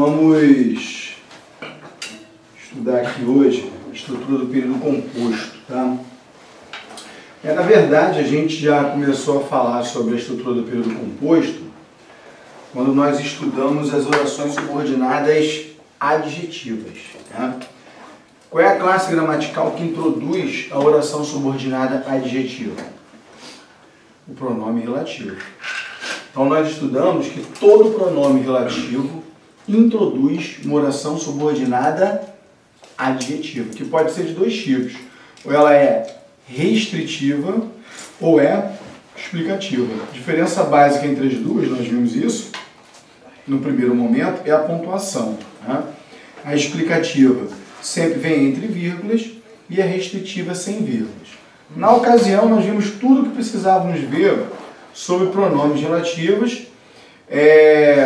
Vamos estudar aqui hoje a estrutura do período composto, tá? Na verdade, a gente já começou a falar sobre a estrutura do período composto quando nós estudamos as orações subordinadas adjetivas, tá? Qual é a classe gramatical que introduz a oração subordinada adjetiva? O pronome relativo. Então, nós estudamos que todo pronome relativo introduz uma oração subordinada adjetiva, que pode ser de dois tipos. Ou ela é restritiva ou é explicativa. A diferença básica entre as duas, nós vimos isso no primeiro momento, é a pontuação, tá? A explicativa sempre vem entre vírgulas e a restritiva sem vírgulas. Na ocasião, nós vimos tudo o que precisávamos ver sobre pronomes relativos,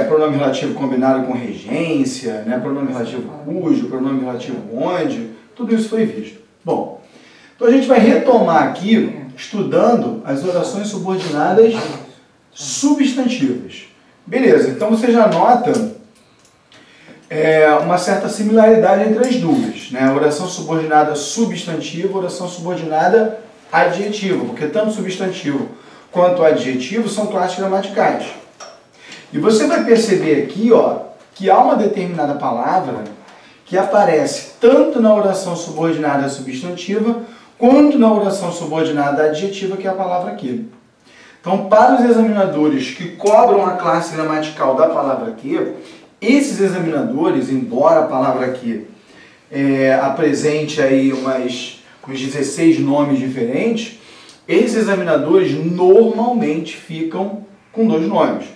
pronome relativo combinado com regência, né? Pronome relativo cujo, pronome relativo onde, tudo isso foi visto. Bom, então a gente vai retomar aqui, estudando as orações subordinadas substantivas. Beleza, então você já nota uma certa similaridade entre as duas, né? Oração subordinada substantiva, oração subordinada adjetiva, porque tanto substantivo quanto adjetivo são classes gramaticais. E você vai perceber aqui, ó, que há uma determinada palavra que aparece tanto na oração subordinada substantiva quanto na oração subordinada adjetiva, que é a palavra aqui. Então, para os examinadores que cobram a classe gramatical da palavra aqui, esses examinadores, embora a palavra aqui apresente aí uns 16 nomes diferentes, esses examinadores normalmente ficam com dois nomes.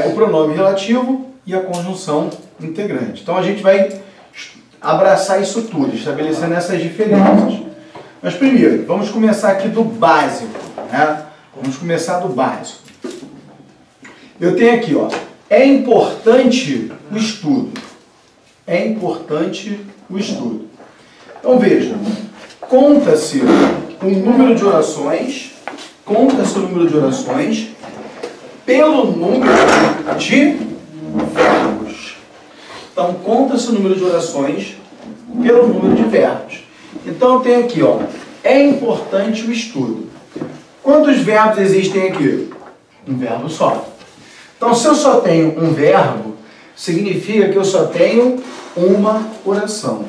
O pronome relativo e a conjunção integrante. Então a gente vai abraçar isso tudo, estabelecendo essas diferenças. Mas primeiro, vamos começar aqui do básico, né? Vamos começar do básico. Eu tenho aqui, ó, é importante o estudo. É importante o estudo. Então veja, conta-se o número de orações, pelo número de verbos. Então, conta-se o número de orações pelo número de verbos. Então, eu tenho aqui, ó, é importante o estudo. Quantos verbos existem aqui? Um verbo só. Então, se eu só tenho um verbo, significa que eu só tenho uma oração.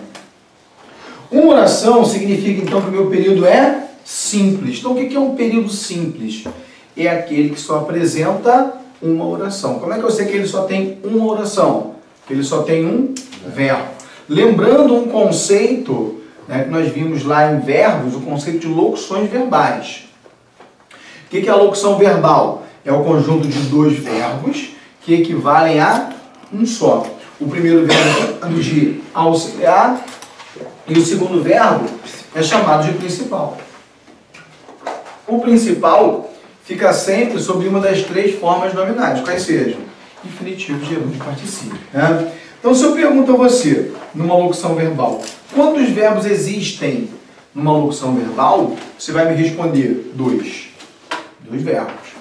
Uma oração significa, então, que o meu período é simples. Então, o que é um período simples? É aquele que só apresenta uma oração. Como é que eu sei que ele só tem uma oração? Que ele só tem um verbo. Lembrando um conceito, né, que nós vimos lá em verbos, o conceito de locuções verbais. O que é a locução verbal? É o conjunto de dois verbos que equivalem a um só. O primeiro verbo de auxiliar e o segundo verbo é chamado de principal. O principal fica sempre sob uma das três formas nominais, quais sejam? Infinitivo, gerúndio e particípio. Né? Então, se eu pergunto a você, numa locução verbal, quantos verbos existem numa locução verbal? Você vai me responder dois. Dois verbos.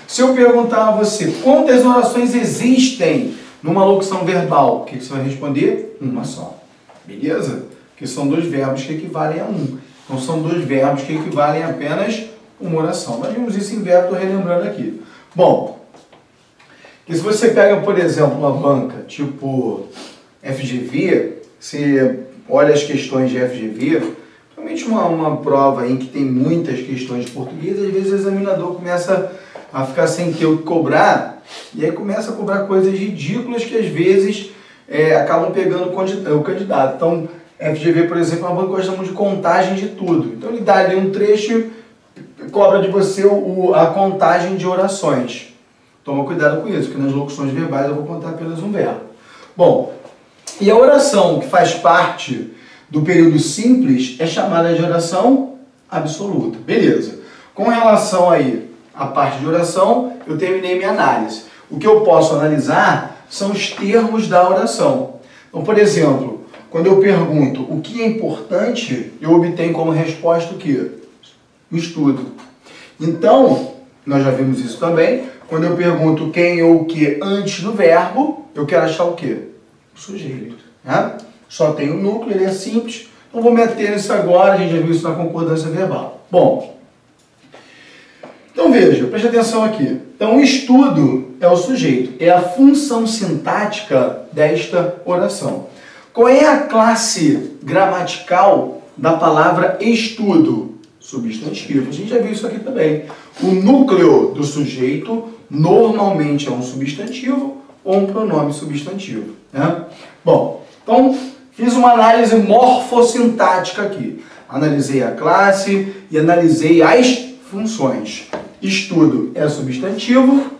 Se eu perguntar a você, quantas orações existem numa locução verbal? O que você vai responder? Uma só. Beleza? Porque são dois verbos que equivalem a um. Então, são dois verbos que equivalem a apenas uma oração. Nós vimos isso em verbo, estou relembrando aqui. Bom, e se você pega, por exemplo, uma banca tipo FGV, você olha as questões de FGV, principalmente uma prova em que tem muitas questões de português, às vezes o examinador começa a ficar sem ter o que cobrar, e aí começa a cobrar coisas ridículas que às vezes acabam pegando o candidato. Então, FGV, por exemplo, é uma banca que gosta muito de contagem de tudo. Então, ele dá ali um trecho, cobra de você a contagem de orações. Toma cuidado com isso, porque nas locuções verbais eu vou contar apenas um verbo. Bom, e a oração que faz parte do período simples é chamada de oração absoluta. Beleza. Com relação aí à parte de oração, eu terminei minha análise. O que eu posso analisar são os termos da oração. Então, por exemplo, quando eu pergunto o que é importante, eu obtenho como resposta o quê? O estudo. Então, nós já vimos isso também, Quando eu pergunto quem ou o que antes do verbo, eu quero achar o quê? O sujeito. Né? Só tem o núcleo, ele é simples. Não vou meter nisso agora, a gente já viu isso na concordância verbal. Bom, então veja, preste atenção aqui. Então o estudo é o sujeito, é a função sintática desta oração. Qual é a classe gramatical da palavra estudo? Substantivo. A gente já viu isso aqui também. O núcleo do sujeito normalmente é um substantivo ou um pronome substantivo. Né? Bom, então fiz uma análise morfossintática aqui. Analisei a classe e analisei as funções. Estudo é substantivo.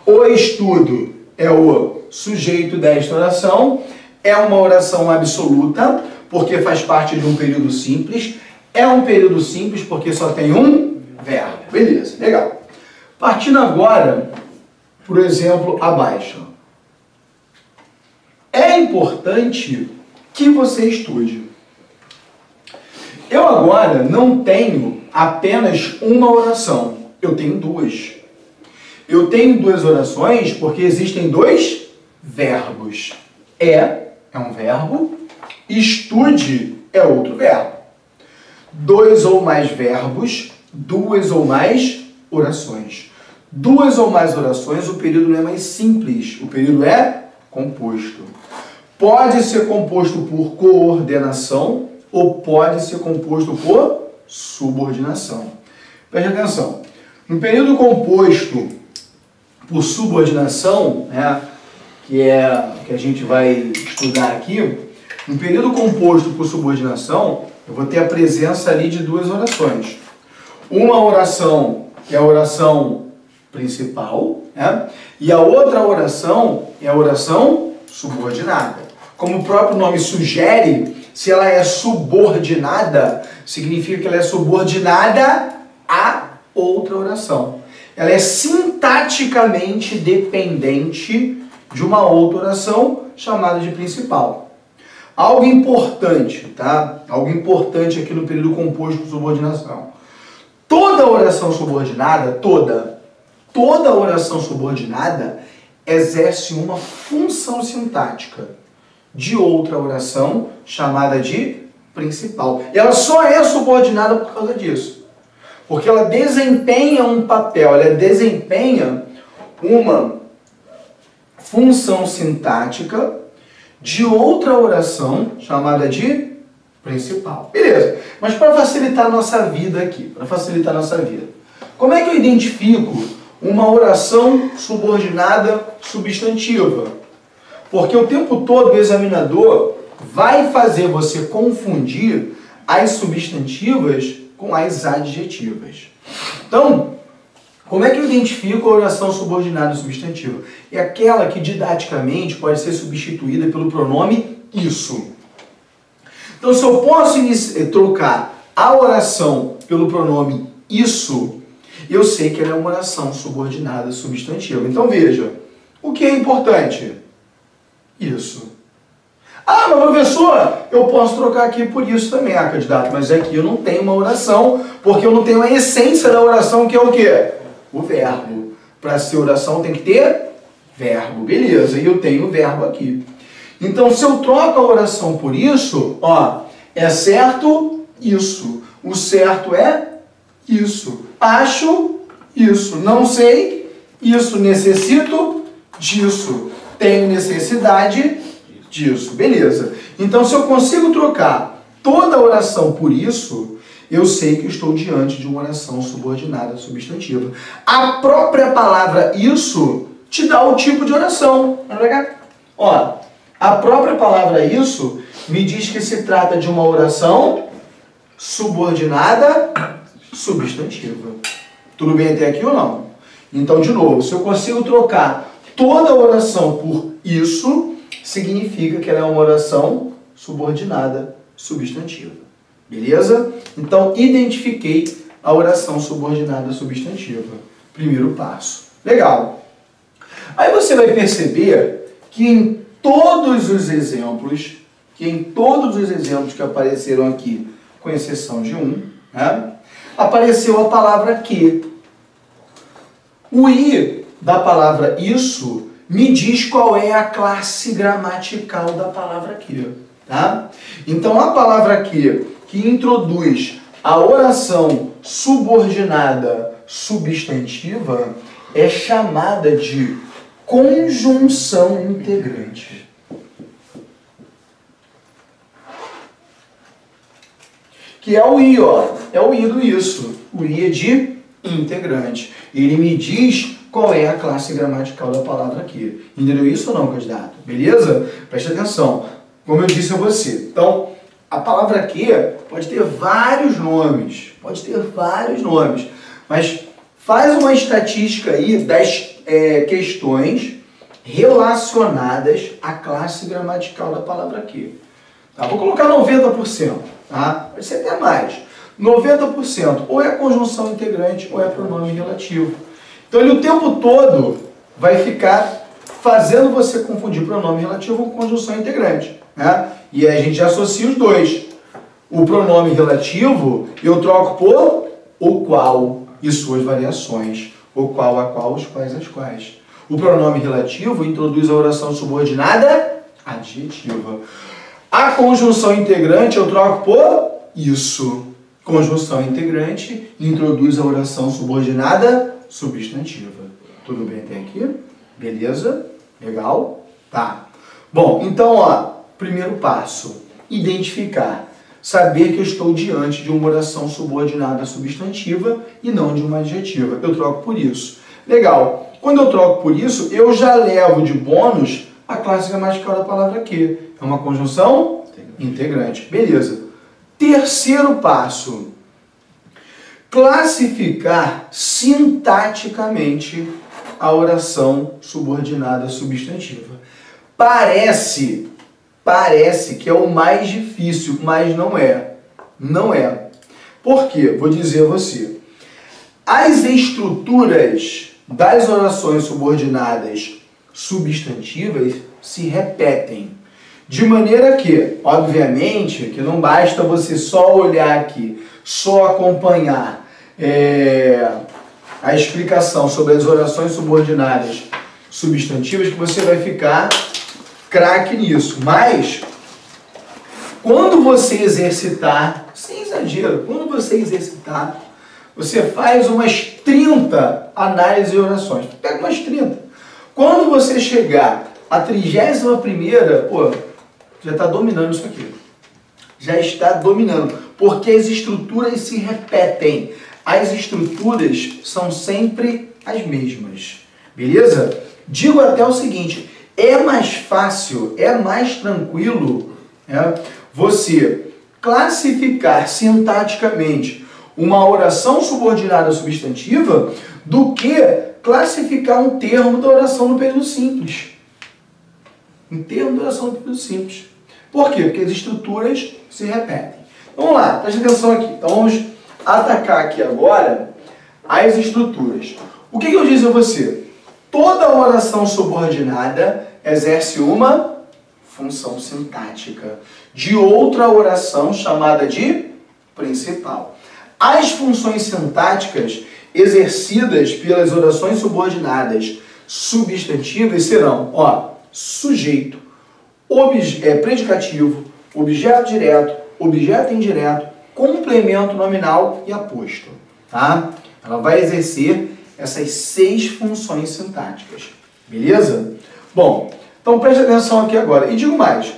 O estudo é o sujeito desta oração. É uma oração absoluta, porque faz parte de um período simples. É um período simples porque só tem um verbo. Beleza, legal. Partindo agora, por exemplo, abaixo. É importante que você estude. Eu agora não tenho apenas uma oração. Eu tenho duas. Eu tenho duas orações porque existem dois verbos. É um verbo, estude é outro verbo. Dois ou mais verbos, duas ou mais orações. Duas ou mais orações, o período não é mais simples, o período é composto. Pode ser composto por coordenação ou pode ser composto por subordinação. Preste atenção. No período composto por subordinação, né, que é o que a gente vai estudar aqui, no período composto por subordinação, eu vou ter a presença ali de duas orações. Uma oração é a oração principal, né? E a outra oração é a oração subordinada. Como o próprio nome sugere, se ela é subordinada, significa que ela é subordinada a outra oração. Ela é sintaticamente dependente de uma outra oração chamada de principal. Algo importante, tá? Algo importante aqui no período composto por subordinação. Toda oração subordinada, toda oração subordinada exerce uma função sintática de outra oração chamada de principal. E ela só é subordinada por causa disso. Porque ela desempenha um papel, ela desempenha uma função sintática de outra oração chamada de principal. Beleza. Mas para facilitar a nossa vida aqui, como é que eu identifico uma oração subordinada substantiva? Porque o tempo todo o examinador vai fazer você confundir as substantivas com as adjetivas. Então, como é que eu identifico a oração subordinada substantiva? É aquela que didaticamente pode ser substituída pelo pronome isso. Então, se eu posso trocar a oração pelo pronome isso, eu sei que ela é uma oração subordinada substantiva. Então, veja, o que é importante? Isso. Ah, mas professor, eu posso trocar aqui por isso também, candidato, mas aqui eu não tenho uma oração, porque eu não tenho a essência da oração, que é o quê? O verbo. Para ser oração tem que ter verbo, beleza, e eu tenho o verbo aqui. Então, se eu troco a oração por isso, ó, é certo isso, o certo é isso, acho isso, não sei isso, necessito disso, tenho necessidade disso, beleza. Então, se eu consigo trocar toda a oração por isso, eu sei que eu estou diante de uma oração subordinada substantiva. A própria palavra isso te dá o tipo de oração. Ó, a própria palavra isso me diz que se trata de uma oração subordinada substantiva. Tudo bem até aqui ou não? Então, de novo, se eu consigo trocar toda a oração por isso, significa que ela é uma oração subordinada substantiva. Beleza? Então, identifiquei a oração subordinada substantiva. Primeiro passo. Legal. Aí você vai perceber que em todos os exemplos que apareceram aqui, com exceção de um, né, apareceu a palavra que. O I da palavra isso me diz qual é a classe gramatical da palavra aqui, tá? Então, a palavra aqui que introduz a oração subordinada substantiva é chamada de conjunção integrante. Que é o I, ó. É o I do isso. O I é de integrante. Ele me diz qual é a classe gramatical da palavra aqui. Entendeu isso ou não, candidato? Beleza? Preste atenção. Como eu disse a você. Então, a palavra aqui pode ter vários nomes. Pode ter vários nomes. Mas faz uma estatística aí das questões relacionadas à classe gramatical da palavra aqui. Tá? Vou colocar 90%. Tá? Pode ser até mais. 90% ou é conjunção integrante ou é pronome relativo. Então ele o tempo todo vai ficar fazendo você confundir pronome relativo com conjunção integrante. Né? E aí a gente associa os dois. O pronome relativo eu troco por o qual e suas variações. O qual, a qual, os quais, as quais. O pronome relativo introduz a oração subordinada adjetiva. A conjunção integrante eu troco por isso. Conjunção integrante introduz a oração subordinada substantiva. Tudo bem até aqui? Beleza? Legal? Tá. Bom, então, ó, primeiro passo. Identificar. Saber que eu estou diante de uma oração subordinada substantiva e não de uma adjetiva. Eu troco por isso. Legal. Quando eu troco por isso, eu já levo de bônus a classe gramatical da palavra aqui. É uma conjunção integrante. Beleza. Terceiro passo. Classificar sintaticamente a oração subordinada substantiva. Parece que é o mais difícil, mas não é. Não é. Por quê? Vou dizer a você. As estruturas das orações subordinadas substantivas se repetem. De maneira que, obviamente, que não basta você só olhar aqui, só acompanhar a explicação sobre as orações subordinadas substantivas que você vai ficar craque nisso. Mas, quando você exercitar, sem exagero, quando você exercitar, você faz umas 30 análises de orações. Pega umas 30. Quando você chegar à 31ª, pô, já está dominando isso aqui. Já está dominando. Porque as estruturas se repetem. As estruturas são sempre as mesmas. Beleza? Digo até o seguinte, é mais fácil, é mais tranquilo você classificar sintaticamente uma oração subordinada substantiva do que classificar um termo da oração no período simples. Um termo da oração no período simples. Por quê? Porque as estruturas se repetem. Vamos lá, preste atenção aqui. Então vamos atacar aqui agora as estruturas. O que eu disse a você? Toda oração subordinada exerce uma função sintática de outra oração chamada de principal. As funções sintáticas exercidas pelas orações subordinadas substantivas serão, ó, sujeito, predicativo, objeto direto, objeto indireto, complemento nominal e aposto. Tá? Ela vai exercer essas 6 funções sintáticas. Beleza? Bom, então preste atenção aqui agora. E digo mais,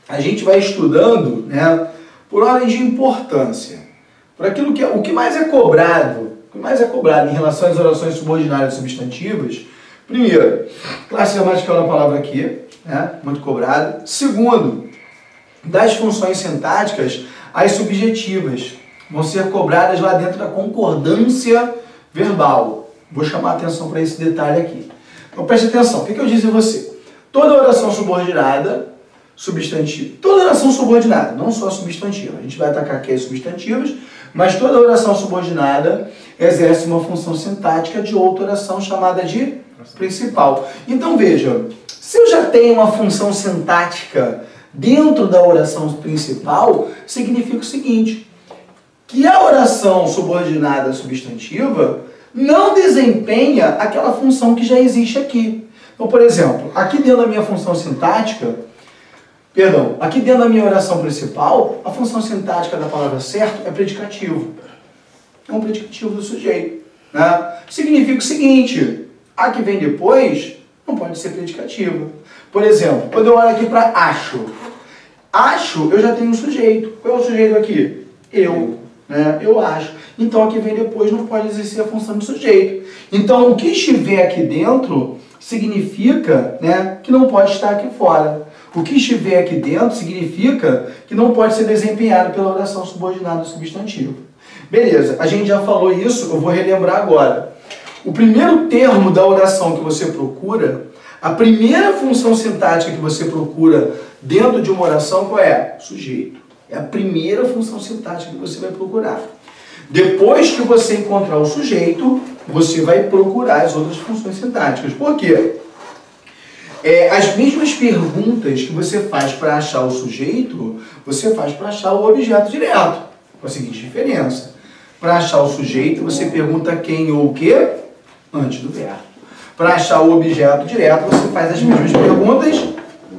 a gente vai estudando, né, por ordem de importância. Por aquilo que o que mais é cobrado, em relação às orações subordinadas substantivas. Primeiro, classe gramatical da palavra aqui, né, muito cobrado. Segundo, das funções sintáticas, as subjetivas vão ser cobradas lá dentro da concordância verbal. Vou chamar a atenção para esse detalhe aqui. Então preste atenção, o que eu disse a você? Toda oração subordinada, substantiva, toda oração subordinada, não só substantiva, a gente vai atacar aqui as substantivas, mas toda oração subordinada exerce uma função sintática de outra oração chamada de principal. Então veja, se eu já tenho uma função sintática dentro da oração principal, significa o seguinte, que a oração subordinada substantiva não desempenha aquela função que já existe aqui. Então, por exemplo, aqui dentro da minha função sintática, aqui dentro da minha oração principal, a função sintática da palavra certo é predicativo. É um predicativo do sujeito. Né? Significa o seguinte, a que vem depois não pode ser predicativo. Por exemplo, quando eu olho aqui para acho. Acho, eu já tenho um sujeito. Qual é o sujeito aqui? Eu. Né? Eu acho. Então, a que vem depois não pode exercer a função do sujeito. Então, o que estiver aqui dentro significa, né, que não pode estar aqui fora. O que estiver aqui dentro significa que não pode ser desempenhado pela oração subordinada ao substantivo. Beleza, a gente já falou isso, eu vou relembrar agora. O primeiro termo da oração que você procura, a primeira função sintática que você procura dentro de uma oração, qual é? Sujeito. É a primeira função sintática que você vai procurar. Depois que você encontrar o sujeito, você vai procurar as outras funções sintáticas. Por quê? As mesmas perguntas que você faz para achar o sujeito, você faz para achar o objeto direto. Com a seguinte diferença. Para achar o sujeito, você pergunta quem ou o que antes do verbo. Para achar o objeto direto, você faz as mesmas perguntas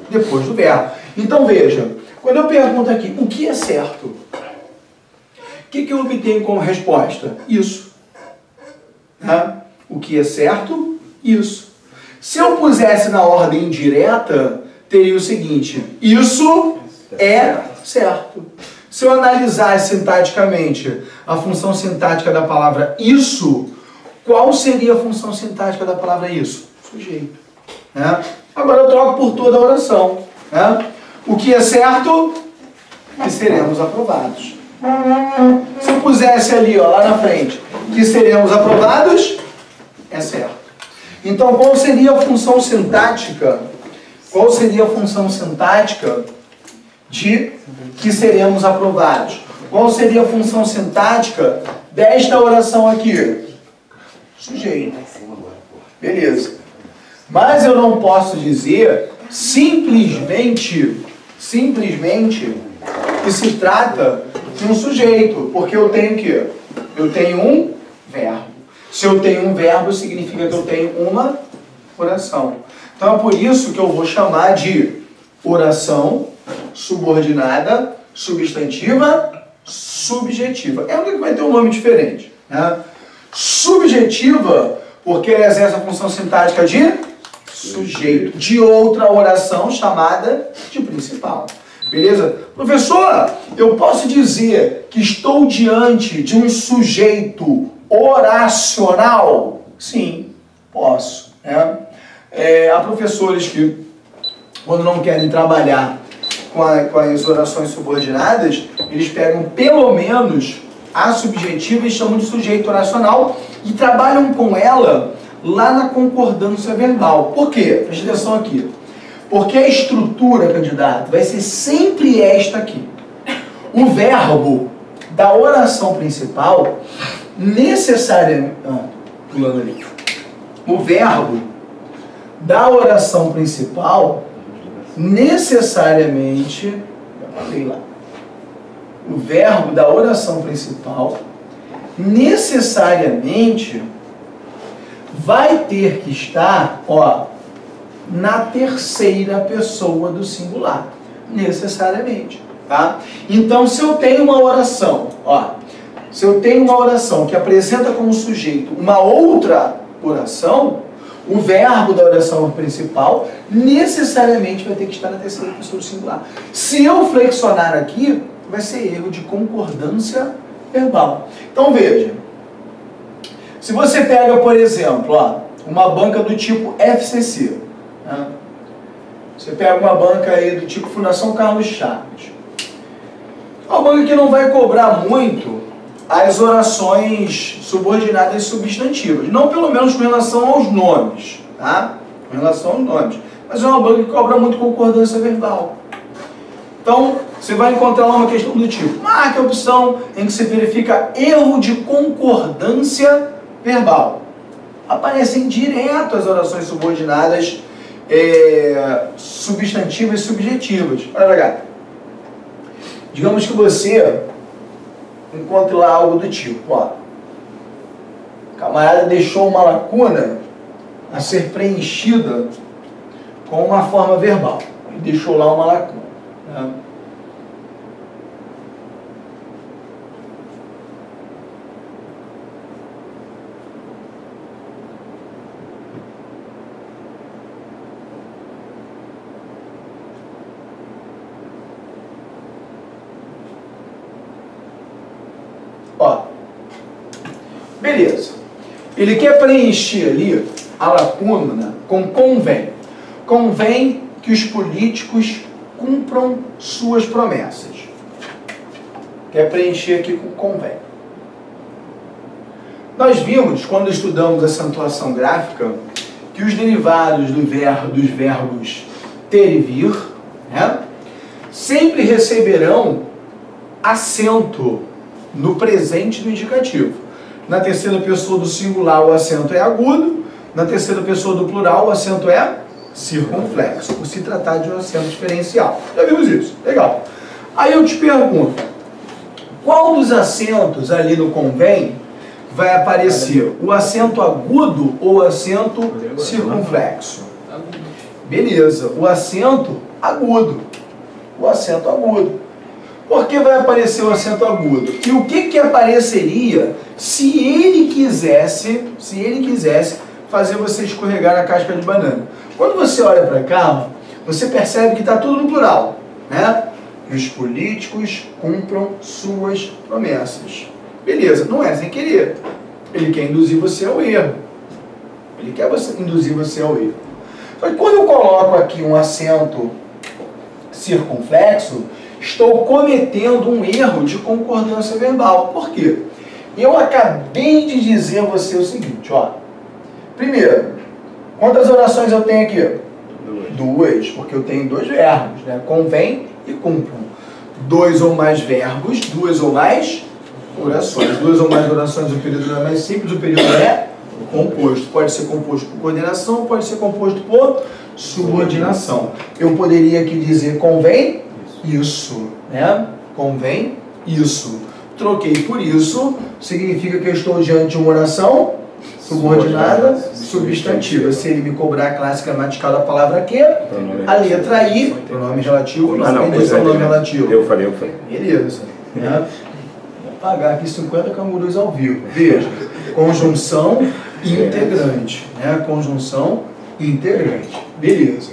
depois do verbo. Então veja, quando eu pergunto aqui, o que é certo? O que eu obtenho como resposta? Isso. Tá? O que é certo? Isso. Se eu pusesse na ordem direta, teria o seguinte, isso é certo. Se eu analisasse sintaticamente a função sintática da palavra isso, qual seria a função sintática da palavra isso? Sujeito. Né? Agora eu troco por toda a oração. Né? O que é certo? Que seremos aprovados. Se eu pusesse ali, ó, lá na frente, que seremos aprovados, é certo. Então, qual seria a função sintática? Qual seria a função sintática de que seremos aprovados? Qual seria a função sintática desta oração aqui? Sujeito. Beleza. Mas eu não posso dizer simplesmente que se trata de um sujeito, porque eu tenho o quê? Eu tenho um verbo. Se eu tenho um verbo, significa que eu tenho uma oração. Então é por isso que eu vou chamar de oração subordinada, substantiva, subjetiva. É única que vai ter um nome diferente. Né? Subjetiva, porque ela exerce a função sintática de sujeito, de outra oração chamada de principal. Beleza? Professor, eu posso dizer que estou diante de um sujeito oracional? Sim, posso. Né? Há professores que, quando não querem trabalhar com as orações subordinadas, eles pegam pelo menos a subjetiva e chamam de sujeito oracional e trabalham com ela lá na concordância verbal. Por quê? Preste atenção aqui. Porque a estrutura, candidato, vai ser sempre esta aqui. O verbo da oração principal, necessariamente... pulando ali. O verbo da oração principal, necessariamente... O verbo da oração principal, necessariamente, vai ter que estar, ó, na terceira pessoa do singular, necessariamente, tá? Então, se eu tenho uma oração, ó, se eu tenho uma oração que apresenta como sujeito uma outra oração, o verbo da oração principal necessariamente vai ter que estar na terceira pessoa do singular. Se eu flexionar aqui, vai ser erro de concordância verbal. Então, veja, se você pega, por exemplo, ó, uma banca do tipo FCC, né? Você pega uma banca aí do tipo Fundação Carlos Chaves. Uma banca que não vai cobrar muito as orações subordinadas e substantivas. Não pelo menos com relação aos nomes, tá? Com relação aos nomes. Mas é uma banca que cobra muito concordância verbal. Então, você vai encontrar lá uma questão do tipo, marque a opção em que se verifica erro de concordância verbal. Aparecem direto as orações subordinadas substantivas e subjetivas. Olha pra cá. Digamos que você encontre lá algo do tipo, ó. O camarada deixou uma lacuna a ser preenchida com uma forma verbal. Ele deixou lá uma lacuna. Né? Ó, beleza. Ele quer preencher ali a lacuna com convém. Convém que os políticos cumpram suas promessas. Quer preencher aqui com convém. Nós vimos, quando estudamos acentuação gráfica, que os derivados dos verbos ter e vir, né, sempre receberão acento no presente do indicativo. Na terceira pessoa do singular o acento é agudo, na terceira pessoa do plural o acento é circunflexo, por se tratar de um acento diferencial. Já vimos isso, legal. Aí eu te pergunto, qual dos acentos ali no convém vai aparecer? O acento agudo ou o acento circunflexo? Beleza, o acento agudo. O acento agudo. Por que vai aparecer o acento agudo? E o que apareceria se ele quisesse fazer você escorregar na casca de banana? Quando você olha para cá, você percebe que está tudo no plural, né? Que os políticos cumpram suas promessas. Beleza, não é sem querer. Ele quer induzir você ao erro. Ele quer induzir você ao erro. Só que quando eu coloco aqui um acento circunflexo, estou cometendo um erro de concordância verbal. Por quê? Eu acabei de dizer a você o seguinte, ó. Primeiro, quantas orações eu tenho aqui? Duas, porque eu tenho dois verbos, né? Convém e cumpram. Dois ou mais verbos, duas ou mais orações. Duas ou mais orações, o período não é mais simples, o período é composto. Pode ser composto por coordenação, pode ser composto por subordinação. Eu poderia aqui dizer convém isso, né? Convém isso. Troquei por isso, significa que eu estou diante de uma oração subordinada substantiva. Se ele me cobrar a classe gramatical da palavra que, a letra I, pronome relativo, pronome relativo. Eu falei. Beleza. Né? Vou pagar aqui 50 cangurus ao vivo. Veja, conjunção integrante. Né? Conjunção integrante. Beleza.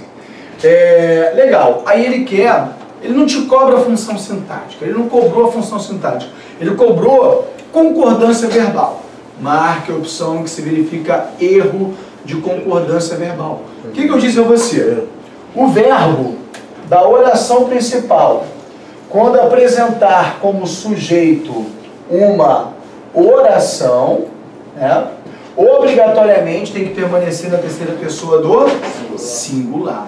Legal. Aí ele não te cobra a função sintática, ele não cobrou a função sintática, ele cobrou concordância verbal. Marque a opção que se verifica erro de concordância verbal. O que eu disse a você? O verbo da oração principal, quando apresentar como sujeito uma oração, né, obrigatoriamente tem que permanecer na terceira pessoa do singular.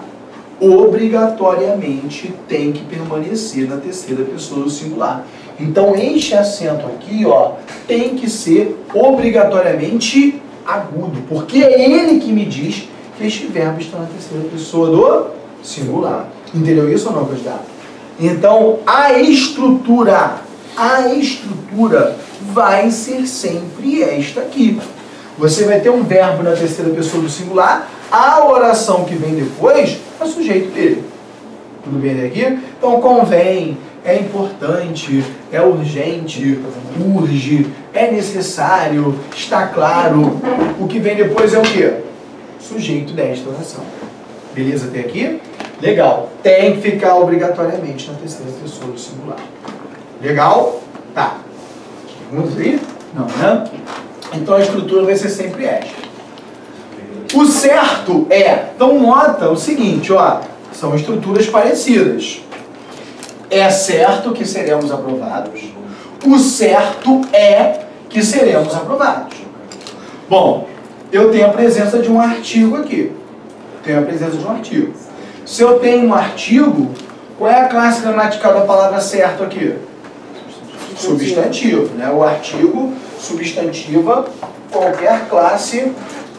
Obrigatoriamente tem que permanecer na terceira pessoa do singular. Então este acento aqui, ó, tem que ser obrigatoriamente agudo, porque é ele que me diz que este verbo está na terceira pessoa do singular. Entendeu isso ou não, candidato? Então a estrutura vai ser sempre esta aqui. Você vai ter um verbo na terceira pessoa do singular, a oração que vem depois é o sujeito dele. Tudo bem até aqui? Então convém, é importante, é urgente, urge, é necessário, está claro. O que vem depois é o quê? Sujeito desta oração. Beleza até aqui? Legal. Tem que ficar obrigatoriamente na terceira pessoa do singular. Legal? Tá. Perguntas aí? Não, né? Então a estrutura vai ser sempre esta. O certo é, então nota o seguinte, ó, são estruturas parecidas. É certo que seremos aprovados. O certo é que seremos aprovados. Bom, eu tenho a presença de um artigo aqui. Se eu tenho um artigo, qual é a classe gramatical da palavra certo aqui? Substantivo, né? O artigo substantiva qualquer classe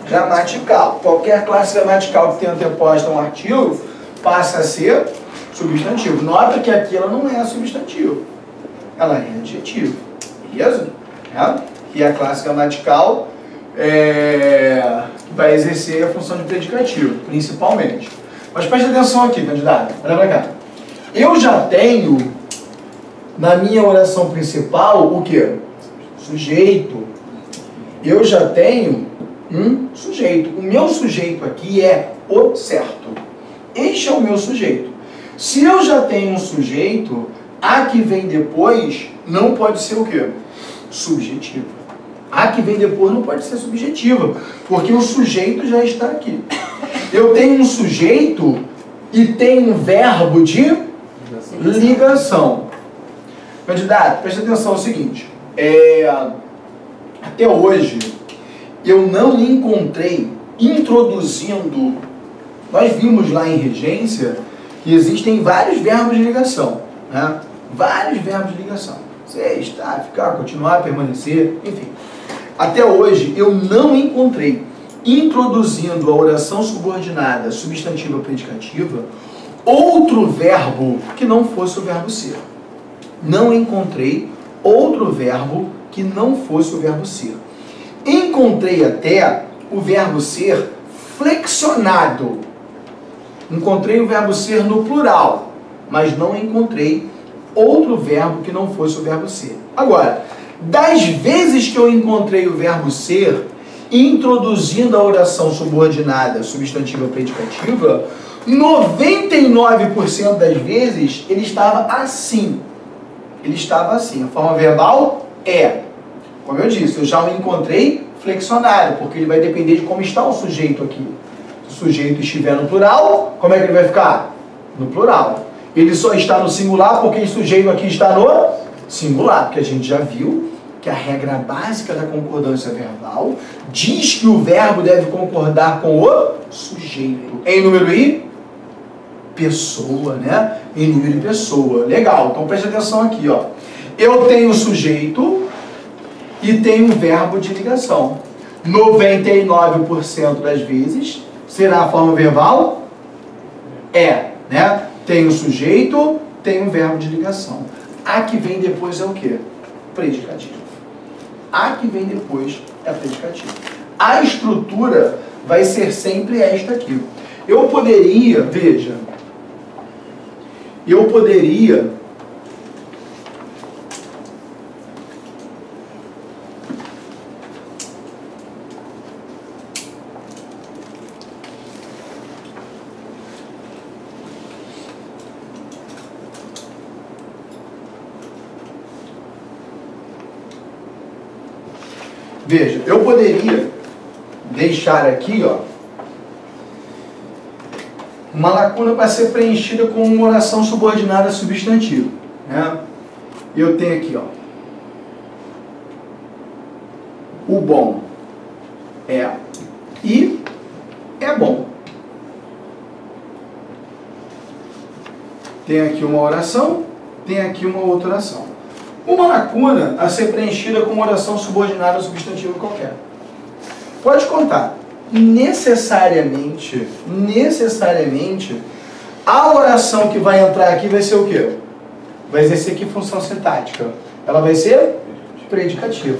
gramatical. Qualquer classe gramatical que tenha anteposta um artigo passa a ser substantivo. Nota que aqui ela não é substantivo, ela é adjetivo. Beleza? E a classe gramatical que vai exercer a função de predicativo, principalmente. Mas preste atenção aqui, candidato. Olha pra cá. Eu já tenho, na minha oração principal, o quê? Sujeito. Eu já tenho um sujeito. O meu sujeito aqui é o certo. Este é o meu sujeito. Se eu já tenho um sujeito, a que vem depois não pode ser o quê? Subjetiva. A que vem depois não pode ser subjetiva, porque o sujeito já está aqui. Eu tenho um sujeito e tenho um verbo de ligação. Candidato, preste atenção, é o seguinte. Até hoje, eu não encontrei, introduzindo, nós vimos lá em regência, que existem vários verbos de ligação, né? Vários verbos de ligação. Ser, estar, ficar, continuar, permanecer, enfim. Até hoje, eu não encontrei, introduzindo a oração subordinada, substantiva, predicativa, outro verbo que não fosse o verbo ser. Não encontrei outro verbo que não fosse o verbo ser. Encontrei até o verbo ser flexionado. Encontrei o verbo ser no plural, mas não encontrei outro verbo que não fosse o verbo ser. Agora, das vezes que eu encontrei o verbo ser, introduzindo a oração subordinada, substantiva, predicativa, 99% das vezes ele estava assim. Ele estava assim. A forma verbal é, como eu disse, eu já o encontrei flexionado, porque ele vai depender de como está o sujeito aqui. Se o sujeito estiver no plural, como é que ele vai ficar? No plural. Ele só está no singular porque o sujeito aqui está no singular, porque a gente já viu que a regra básica da concordância verbal diz que o verbo deve concordar com o sujeito. Em número e pessoa, né? Em número e pessoa. Legal, então preste atenção aqui, ó. Eu tenho sujeito e tenho um verbo de ligação. 99% das vezes será a forma verbal é, né? Tenho sujeito, tenho um verbo de ligação. A que vem depois é o quê? Predicativo. A que vem depois é predicativo. A estrutura vai ser sempre esta aqui. Eu poderia, veja, eu poderia veja, eu poderia deixar aqui, ó, uma lacuna para ser preenchida com uma oração subordinada substantiva, né? Eu tenho aqui, ó, o bom é e é bom. Tem aqui uma oração, tem aqui uma outra oração. Uma lacuna a ser preenchida com uma oração subordinada substantiva qualquer. Pode contar. Necessariamente, a oração que vai entrar aqui vai ser o quê? Vai exercer que função sintática? Ela vai ser predicativa.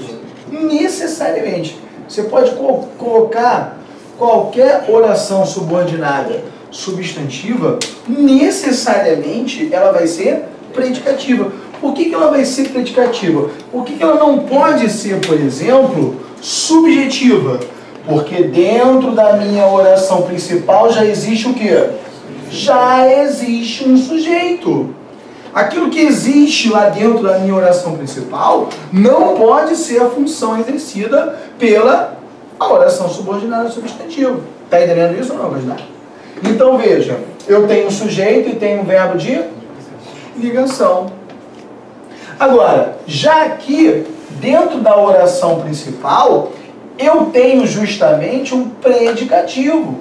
Necessariamente. Você pode colocar qualquer oração subordinada substantiva, necessariamente ela vai ser predicativa. Por que ela vai ser predicativa? Por que ela não pode ser, por exemplo, subjetiva? Porque dentro da minha oração principal já existe o quê? Já existe um sujeito. Aquilo que existe lá dentro da minha oração principal não pode ser a função exercida pela oração subordinada substantiva. Está entendendo isso ou não, candidato? Então veja, eu tenho um sujeito e tenho um verbo de ligação. Agora, já aqui, dentro da oração principal, eu tenho justamente um predicativo.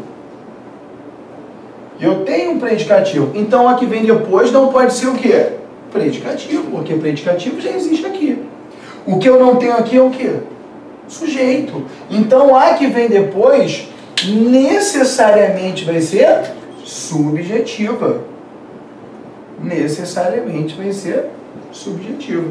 Eu tenho um predicativo. Então, a que vem depois não pode ser o quê? Predicativo, porque predicativo já existe aqui. O que eu não tenho aqui é o quê? Sujeito. Então, a que vem depois necessariamente vai ser subjetiva. Necessariamente vai ser subjetiva.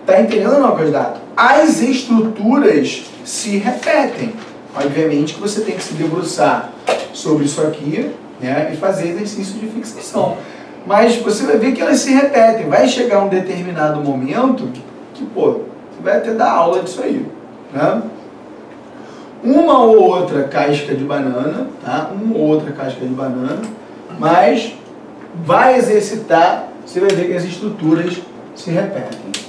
Tá entendendo ou não, candidato? As estruturas se repetem. Obviamente que você tem que se debruçar sobre isso aqui, né, e fazer exercício de fixação. Mas você vai ver que elas se repetem. Vai chegar um determinado momento que, pô, você vai até dar aula disso aí, né? Uma ou outra casca de banana, tá? Uma ou outra casca de banana, mas vai exercitar, você vai ver que as estruturas se repetem.